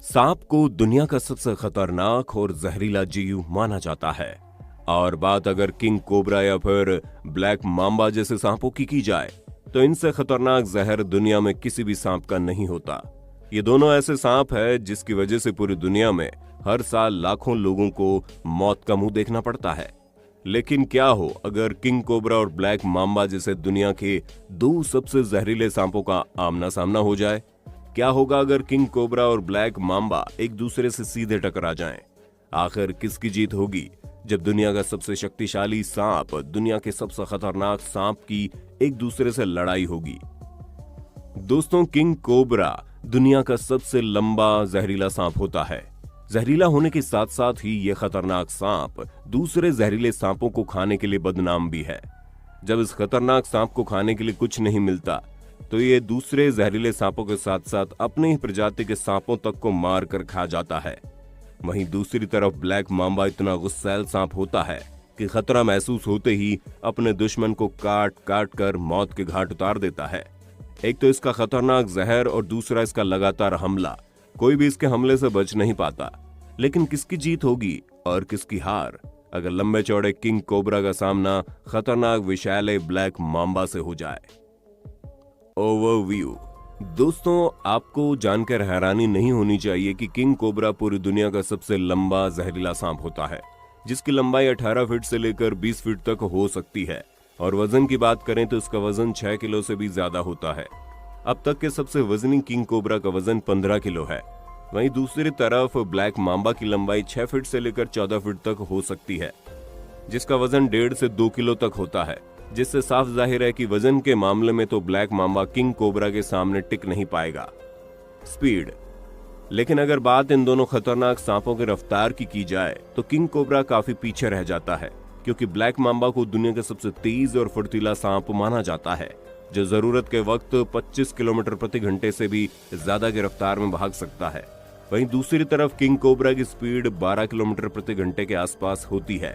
सांप को दुनिया का सबसे खतरनाक और जहरीला जीव माना जाता है। और बात अगर किंग कोबरा या फिर ब्लैक मांबा जैसे सांपों की जाए तो इनसे खतरनाक जहर दुनिया में किसी भी सांप का नहीं होता। ये दोनों ऐसे सांप है जिसकी वजह से पूरी दुनिया में हर साल लाखों लोगों को मौत का मुंह देखना पड़ता है। लेकिन क्या हो अगर किंग कोबरा और ब्लैक मांबा जैसे दुनिया के दो सबसे जहरीले सांपों का आमना सामना हो जाए? क्या होगा अगर किंग कोबरा और ब्लैक मांबा एक दूसरे से सीधे टकरा जाएं? आखिर किसकी जीत होगी जब दुनिया का सबसे शक्तिशाली सांप दुनिया के सबसे खतरनाक सांप की एक दूसरे से लड़ाई होगी? दोस्तों, किंग कोबरा दुनिया का सबसे लंबा जहरीला सांप होता है। जहरीला होने के साथ साथ ही यह खतरनाक सांप दूसरे जहरीले सांपों को खाने के लिए बदनाम भी है। जब इस खतरनाक सांप को खाने के लिए कुछ नहीं मिलता तो ये दूसरे जहरीले सांपों के साथ साथ अपने ही प्रजाति के सांपों तक को मार कर खा जाता है। वहीं दूसरी तरफ ब्लैक मांबा इतना गुस्सैल सांप होता है कि खतरा महसूस होते ही अपने दुश्मन को काट काट कर मौत के घाट उतार देता है। एक तो इसका खतरनाक जहर और दूसरा इसका लगातार हमला। कोई भी इसके हमले से बच नहीं पाता। लेकिन किसकी जीत होगी और किसकी हार अगर लंबे चौड़े किंग कोबरा का सामना खतरनाक विषैले ब्लैक मांबा से हो जाए? ओवरव्यू। दोस्तों, आपको जानकर हैरानी नहीं होनी चाहिए कि किंग कोबरा पूरी दुनिया का सबसे लंबा जहरीला सांप होता है, जिसकी लंबाई 18 फीट से लेकर 20 फीट तक हो सकती है। और वजन की बात करें तो इसका वजन 6 किलो से भी ज्यादा होता है। अब तक के सबसे वजनी किंग कोबरा का वजन 15 किलो है। वहीं दूसरी तरफ ब्लैक मांबा की लंबाई 6 फीट से लेकर 14 फीट तक हो सकती है, जिसका वजन 1.5 से 2 किलो तक होता है, जिससे साफ जाहिर है कि वजन के मामले में तो ब्लैक मांबा किंग कोबरा के सामने टिक नहीं पाएगा। स्पीड। लेकिन अगर बात इन दोनों खतरनाक सांपों की रफ्तार की जाए तो किंग कोबरा काफी पीछे रह जाता है, क्योंकि ब्लैक मांबा को दुनिया का सबसे तेज और फुर्तीला सांप माना जाता है, जो जरूरत के वक्त 25 किलोमीटर प्रति घंटे से भी ज्यादा की रफ्तार में भाग सकता है। वहीं दूसरी तरफ किंग कोबरा की स्पीड 12 किलोमीटर प्रति घंटे के आसपास होती है,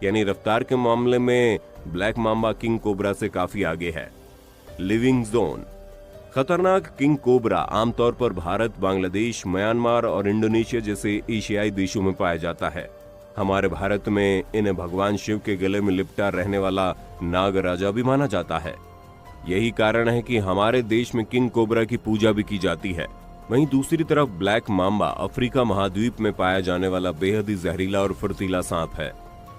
यानी रफ्तार के मामले में ब्लैक मांबा किंग कोबरा से काफी आगे है। Living zone. खतरनाक किंग कोबरा आमतौर पर भारत, बांग्लादेश, म्यांमार और इंडोनेशिया जैसे एशियाई देशों में पाया जाता है। हमारे भारत में इन्हें भगवान शिव के गले में लिपटा रहने वाला नाग राजा भी माना जाता है। यही कारण है कि हमारे देश में किंग कोबरा की पूजा भी की जाती है। वहीं दूसरी तरफ ब्लैक मांबा अफ्रीका महाद्वीप में पाया जाने वाला बेहद ही जहरीला और फुर्तीला सांप है।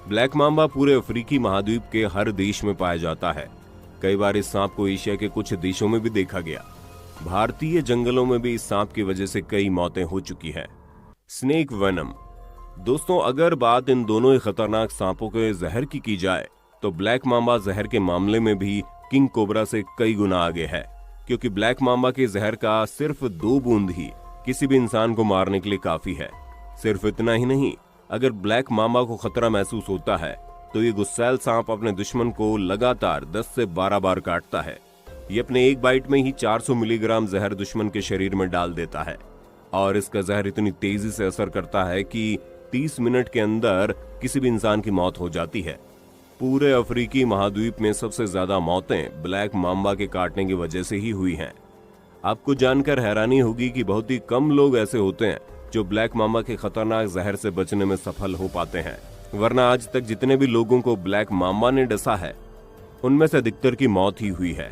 ब्लैक मांबा पूरे अफ्रीकी महाद्वीप के हर देश में पाया जाता है। कई बार इस सांप को एशिया के कुछ देशों में भी देखा गया। भारतीय जंगलों में भी इस सांप की वजह से कई मौतें हो चुकी हैं। Snake venom. दोस्तों, अगर बात इन दोनों ही खतरनाक सांपों के जहर की जाए तो ब्लैक मांबा जहर के मामले में भी किंग कोबरा से कई गुना आगे है, क्योंकि ब्लैक मांबा के जहर का सिर्फ 2 बूंद ही किसी भी इंसान को मारने के लिए काफी है। सिर्फ इतना ही नहीं, अगर ब्लैक मांबा को खतरा महसूस होता है तो ये गुस्सैल सांप अपने दुश्मन को लगातार 10 से 12 बार काटता है। ये अपने एक बाइट में ही 400 मिलीग्राम जहर दुश्मन के शरीर में डाल देता है, और इसका जहर इतनी तेजी से असर करता है कि 30 मिनट के अंदर किसी भी इंसान की मौत हो जाती है। पूरे अफ्रीकी महाद्वीप में सबसे ज्यादा मौतें ब्लैक मांबा के काटने की वजह से ही हुई हैं। आपको जानकर हैरानी होगी कि बहुत ही कम लोग ऐसे होते हैं जो ब्लैक मांबा के खतरनाक जहर से बचने में सफल हो पाते हैं, वरना आज तक जितने भी लोगों को ब्लैक मांबा ने डसा है उनमें से अधिकतर की मौत ही हुई है।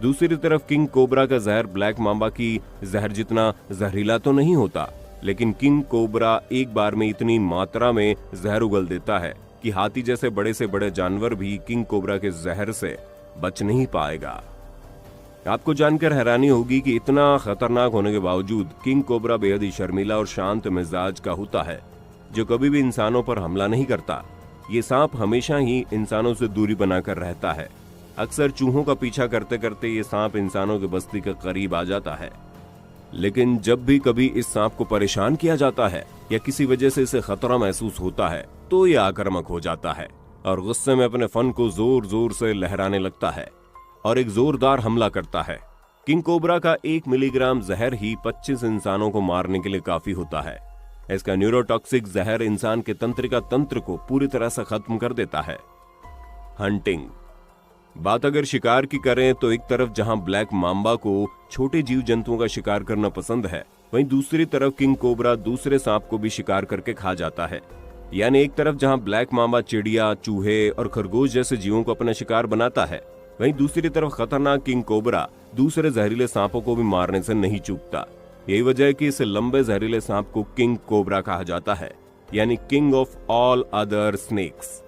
दूसरी तरफ किंग कोबरा का जहर ब्लैक मांबा की जहर जितना जहरीला तो नहीं होता, लेकिन किंग कोबरा एक बार में इतनी मात्रा में जहर उगल देता है कि हाथी जैसे बड़े से बड़े जानवर भी किंग कोबरा के जहर से बच नहीं पाएगा। आपको जानकर हैरानी होगी कि इतना खतरनाक होने के बावजूद किंग कोबरा बेहद ही शर्मीला और शांत मिजाज का होता है, जो कभी भी इंसानों पर हमला नहीं करता। ये सांप हमेशा ही इंसानों से दूरी बनाकर रहता है। अक्सर चूहों का पीछा करते करते ये सांप इंसानों की बस्ती के करीब आ जाता है। लेकिन जब भी कभी इस सांप को परेशान किया जाता है या किसी वजह से इसे खतरा महसूस होता है तो ये आक्रामक हो जाता है और गुस्से में अपने फन को जोर जोर से लहराने लगता है और एक जोरदार हमला करता है। किंग कोबरा का 1 मिलीग्राम जहर ही 25 इंसानों को मारने के लिए काफी होता है। इसका न्यूरोटॉक्सिक जहर इंसान के तंत्रिका तंत्र को पूरी तरह से खत्म कर देता है। हंटिंग। बात अगर शिकार की करें तो एक तरफ जहां ब्लैक मांबा को छोटे जीव जंतुओं का शिकार करना पसंद है, वहीं दूसरी तरफ किंग कोबरा दूसरे सांप को भी शिकार करके खा जाता है। यानी एक तरफ जहां ब्लैक मांबा चिड़िया, चूहे और खरगोश जैसे जीवों को अपना शिकार बनाता है, वहीं दूसरी तरफ खतरनाक किंग कोबरा दूसरे जहरीले सांपों को भी मारने से नहीं चूकता। यही वजह है कि इस लंबे जहरीले सांप को किंग कोबरा कहा जाता है, यानी king of all other snakes.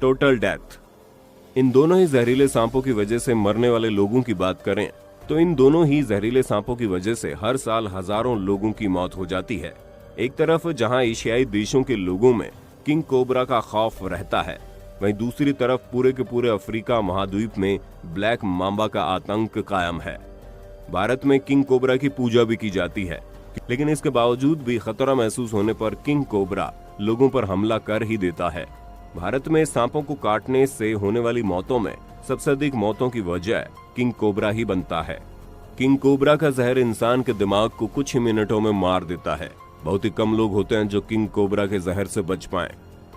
Total death. इन दोनों ही जहरीले सांपों की वजह से मरने वाले लोगों की बात करें तो इन दोनों ही जहरीले सांपों की वजह से हर साल हजारों लोगों की मौत हो जाती है। एक तरफ जहां एशियाई देशों के लोगों में किंग कोबरा का खौफ रहता है, वहीं दूसरी तरफ पूरे के पूरे अफ्रीका महाद्वीप में ब्लैक मांबा का आतंक कायम है। भारत में किंग कोबरा की पूजा भी की जाती है, लेकिन इसके बावजूद भी खतरा महसूस होने पर किंग कोबरा लोगों पर हमला कर ही देता है। भारत में सांपों को काटने से होने वाली मौतों में सबसे अधिक मौतों की वजह किंग कोबरा ही बनता है। किंग कोबरा का जहर इंसान के दिमाग को कुछ ही मिनटों में मार देता है। बहुत ही कम लोग होते हैं जो किंग कोबरा के जहर से बच पाएं।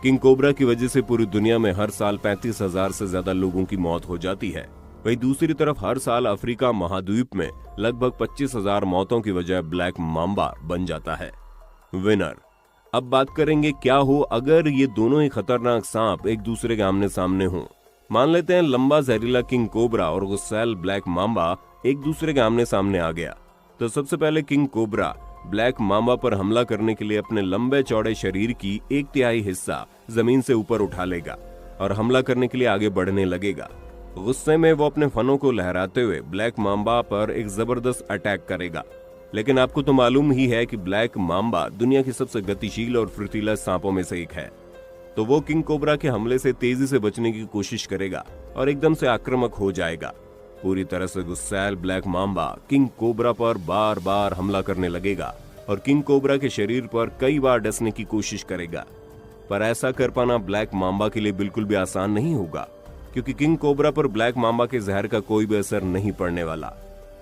किंग कोबरा की वजह से पूरी दुनिया में हर साल 35,000 से ज्यादा लोगों की मौत हो जाती है। वहीं दूसरी तरफ हर साल अफ्रीका महाद्वीप में लगभग 25,000 मौतों की वजह ब्लैक मांबा बन जाता है। विनर। अब बात करेंगे क्या हो अगर ये दोनों ही खतरनाक सांप एक दूसरे के आमने सामने हों। मान लेते हैं लंबा जहरीला किंग कोबरा और गुस्सैल ब्लैक मांबा एक दूसरे के आमने सामने आ गया, तो सबसे पहले किंग कोबरा ब्लैक मांबा पर हमला करने के लिए अपने लंबे चौड़े शरीर की 1/3 हिस्सा जमीन से ऊपर उठा लेगा और हमला करने के लिए आगे बढ़ने लगेगा। गुस्से में वो अपने फनों को लहराते हुए ब्लैक मांबा पर एक जबरदस्त अटैक करेगा। लेकिन आपको तो मालूम ही है कि ब्लैक मांबा दुनिया की सबसे गतिशील और फुर्तीला सांपों में से एक है, तो वो किंग कोबरा के हमले से तेजी से बचने की कोशिश करेगा और एकदम से आक्रामक हो जाएगा। पूरी तरह से गुस्सैल ब्लैक मांबा किंग कोबरा पर बार बार हमला करने लगेगा और किंग कोबरा के शरीर पर कई बार डसने की कोशिश करेगा। पर ऐसा कर पाना ब्लैक मांबा के लिए बिल्कुल भी आसान नहीं होगा, क्योंकि किंग कोबरा पर ब्लैक मांबा के जहर का कोई भी असर नहीं पड़ने वाला।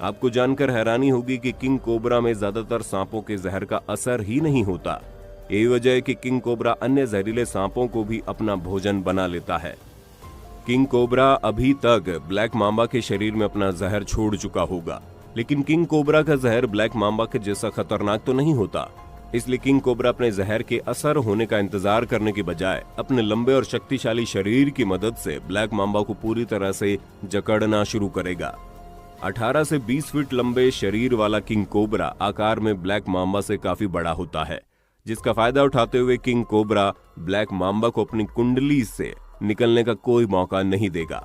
आपको जानकर हैरानी होगी कि किंग कोबरा में ज्यादातर सांपों के जहर का असर ही नहीं होता। यही वजह है कि किंग कोबरा अन्य जहरीले सांपों को भी अपना भोजन बना लेता है। किंग कोबरा अभी तक ब्लैक मांबा के शरीर में अपना जहर छोड़ चुका होगा, लेकिन किंग कोबरा का जहर ब्लैक मांबा के जैसा खतरनाक तो नहीं होता। इसलिए किंग कोबरा अपने जहर के असर होने का इंतजार करने के बजाय अपने लंबे और शक्तिशाली शरीर की मदद से ब्लैक मांबा को पूरी तरह से जकड़ना शुरू करेगा। 18 से 20 फीट लंबे शरीर वाला किंग कोबरा आकार में ब्लैक मांबा से काफी बड़ा होता है, जिसका फायदा उठाते हुए किंग कोबरा ब्लैक मांबा को अपनी कुंडली से निकलने का कोई मौका नहीं देगा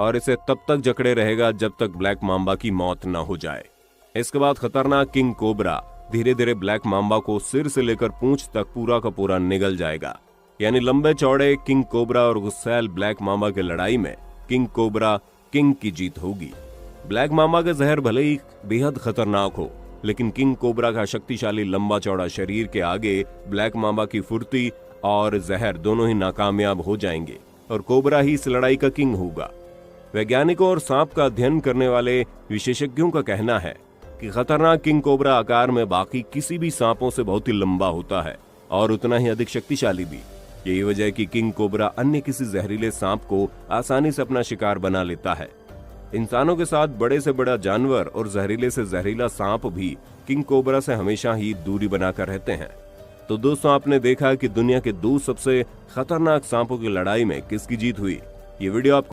और इसे तब तक जकड़े रहेगा जब तक ब्लैक मांबा की मौत न हो जाए। इसके बाद खतरनाक किंग कोबरा धीरे धीरे ब्लैक मांबा को सिर से लेकर पूंछ तक पूरा का पूरा निगल जाएगा। यानी लंबे चौड़े किंग कोबरा और गुस्सैल ब्लैक मांबा की लड़ाई में किंग कोबरा किंग की जीत होगी। ब्लैक मांबा का जहर भले ही बेहद खतरनाक हो, लेकिन किंग कोबरा का शक्तिशाली लंबा चौड़ा शरीर के आगे ब्लैक मांबा की फुर्ती और जहर दोनों ही नाकामयाब हो जाएंगे और कोबरा ही इस लड़ाई का किंग होगा। वैज्ञानिकों और सांप का अध्ययन करने वाले विशेषज्ञों का कहना है कि खतरनाक किंग कोबरा आकार में बाकी किसी भी सांपों से बहुत ही लंबा होता है और उतना ही अधिक शक्तिशाली भी। यही वजह है कि किंग कोबरा अन्य किसी जहरीले सांप को आसानी से अपना शिकार बना लेता है। इंसानों के साथ बड़े से बड़ा जानवर और जहरीले से जहरीला सांप भी किंग कोबरा से हमेशा ही दूरी बनाकर रहते हैं। तो दोस्तों, आपने देखा कि दुनिया के 2 सबसे खतरनाक सांपों की लड़ाई में किसकी जीत हुई। ये वीडियो आपको